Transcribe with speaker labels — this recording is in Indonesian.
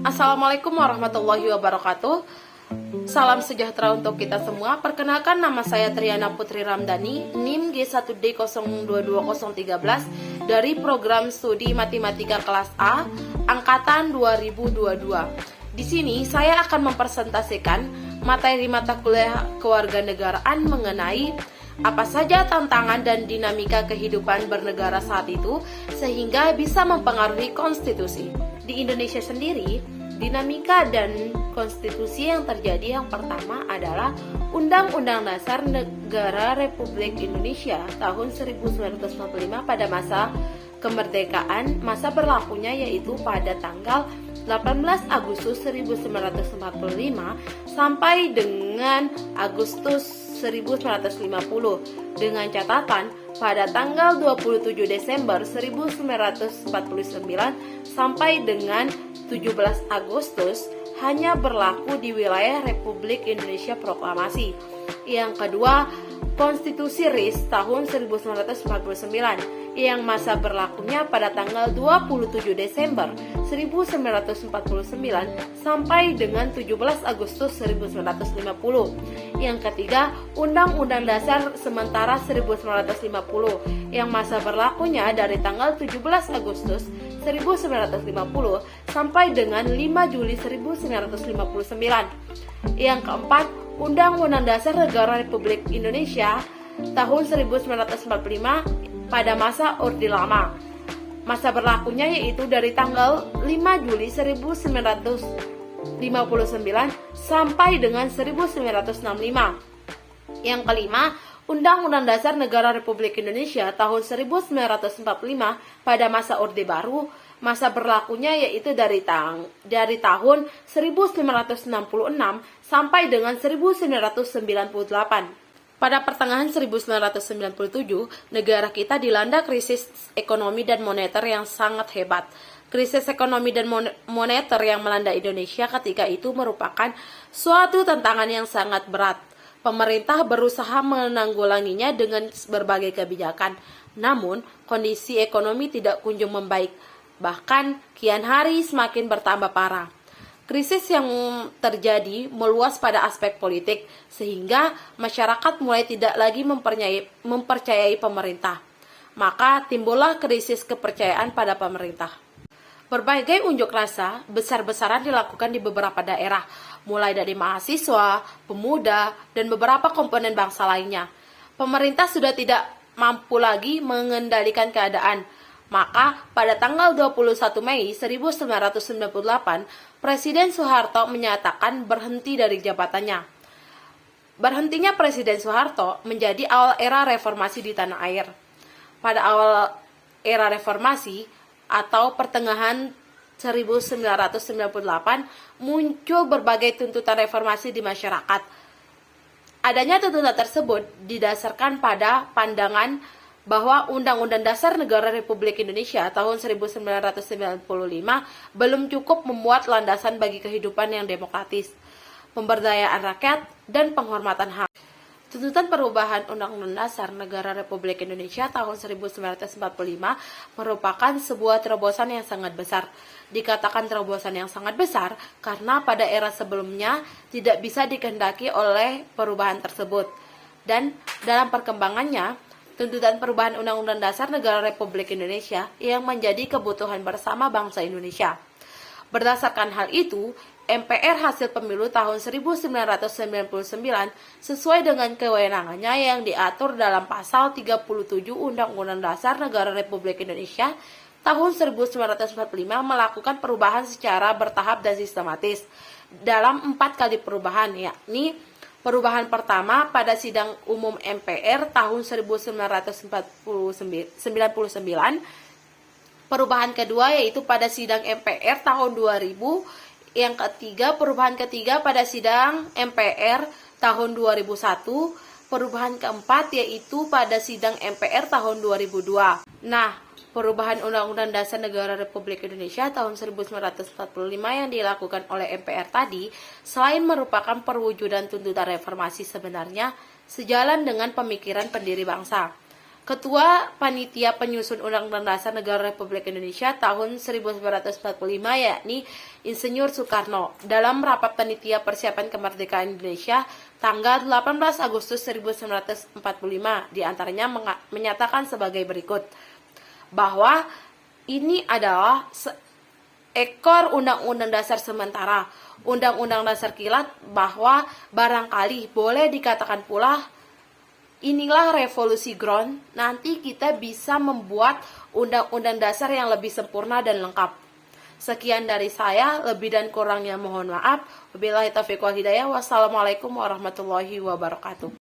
Speaker 1: Assalamualaikum warahmatullahi wabarakatuh. Salam sejahtera untuk kita semua. Perkenalkan, nama saya Triana Putri Ramdhani, NIM G1D022013 dari Program Studi Matematika Kelas A Angkatan 2022. Di sini saya akan mempresentasikan materi mata kuliah kewarganegaraan mengenai apa saja tantangan dan dinamika kehidupan bernegara saat itu sehingga bisa mempengaruhi konstitusi. Di Indonesia sendiri, dinamika dan konstitusi yang terjadi yang pertama adalah Undang-Undang Dasar Negara Republik Indonesia tahun 1945 pada masa kemerdekaan. Masa berlakunya yaitu pada tanggal 18 Agustus 1945 sampai dengan Agustus 1950, dengan catatan pada tanggal 27 Desember 1949 sampai dengan 17 Agustus hanya berlaku di wilayah Republik Indonesia Proklamasi. Yang kedua, Konstitusi RIS tahun 1949 yang masa berlakunya pada tanggal 27 Desember 1949 sampai dengan 17 Agustus 1950. Yang ketiga, Undang-Undang Dasar Sementara 1950 yang masa berlakunya dari tanggal 17 Agustus 1950 sampai dengan 5 Juli 1959. Yang keempat, Undang-Undang Dasar Negara Republik Indonesia tahun 1945 pada masa Orde Lama. Masa berlakunya yaitu dari tanggal 5 Juli 1959 sampai dengan 1965. Yang kelima, Undang-Undang Dasar Negara Republik Indonesia tahun 1945 pada masa Orde Baru. Masa berlakunya yaitu dari tahun 1966 sampai dengan 1998. Pada pertengahan 1997, negara kita dilanda krisis ekonomi dan moneter yang sangat hebat. Krisis ekonomi dan moneter yang melanda Indonesia ketika itu merupakan suatu tantangan yang sangat berat. Pemerintah berusaha menanggulanginya dengan berbagai kebijakan. Namun, kondisi ekonomi tidak kunjung membaik. Bahkan, kian hari semakin bertambah parah. Krisis yang terjadi meluas pada aspek politik, sehingga masyarakat mulai tidak lagi mempercayai pemerintah. Maka timbullah krisis kepercayaan pada pemerintah. Berbagai unjuk rasa besar-besaran dilakukan di beberapa daerah, mulai dari mahasiswa, pemuda, dan beberapa komponen bangsa lainnya. Pemerintah sudah tidak mampu lagi mengendalikan keadaan. Maka pada tanggal 21 Mei 1998, Presiden Soeharto menyatakan berhenti dari jabatannya. Berhentinya Presiden Soeharto menjadi awal era reformasi di tanah air. Pada awal era reformasi atau pertengahan 1998 muncul berbagai tuntutan reformasi di masyarakat. Adanya tuntutan tersebut didasarkan pada pandangan bahwa Undang-Undang Dasar Negara Republik Indonesia tahun 1995 belum cukup memuat landasan bagi kehidupan yang demokratis, pemberdayaan rakyat, dan penghormatan HAM. Tuntutan perubahan Undang-Undang Dasar Negara Republik Indonesia tahun 1945 merupakan sebuah terobosan yang sangat besar. Dikatakan terobosan yang sangat besar karena pada era sebelumnya tidak bisa dikehendaki oleh perubahan tersebut. Dan dalam perkembangannya, tuntutan perubahan Undang-Undang Dasar Negara Republik Indonesia yang menjadi kebutuhan bersama bangsa Indonesia. Berdasarkan hal itu, MPR hasil pemilu tahun 1999 sesuai dengan kewenangannya yang diatur dalam pasal 37 Undang-Undang Dasar Negara Republik Indonesia tahun 1945 melakukan perubahan secara bertahap dan sistematis dalam 4 kali perubahan, yakni perubahan pertama pada sidang umum MPR tahun 1999, perubahan kedua yaitu pada sidang MPR tahun 2000, yang ketiga perubahan ketiga pada sidang MPR tahun 2001, perubahan keempat yaitu pada sidang MPR tahun 2002. Nah, perubahan Undang-Undang Dasar Negara Republik Indonesia tahun 1945 yang dilakukan oleh MPR tadi, selain merupakan perwujudan tuntutan reformasi sebenarnya, sejalan dengan pemikiran pendiri bangsa. Ketua Panitia Penyusun Undang-Undang Dasar Negara Republik Indonesia tahun 1945 yakni Insinyur Soekarno dalam rapat panitia persiapan kemerdekaan Indonesia tanggal 18 Agustus 1945 diantaranya menyatakan sebagai berikut bahwa ini adalah ekor Undang-Undang Dasar sementara, Undang-Undang Dasar kilat, bahwa barangkali boleh dikatakan pula inilah revolusi ground, nanti kita bisa membuat undang-undang dasar yang lebih sempurna dan lengkap. Sekian dari saya, lebih dan kurangnya mohon maaf. Wabillahi taufiq wal hidayah. Wassalamualaikum warahmatullahi wabarakatuh.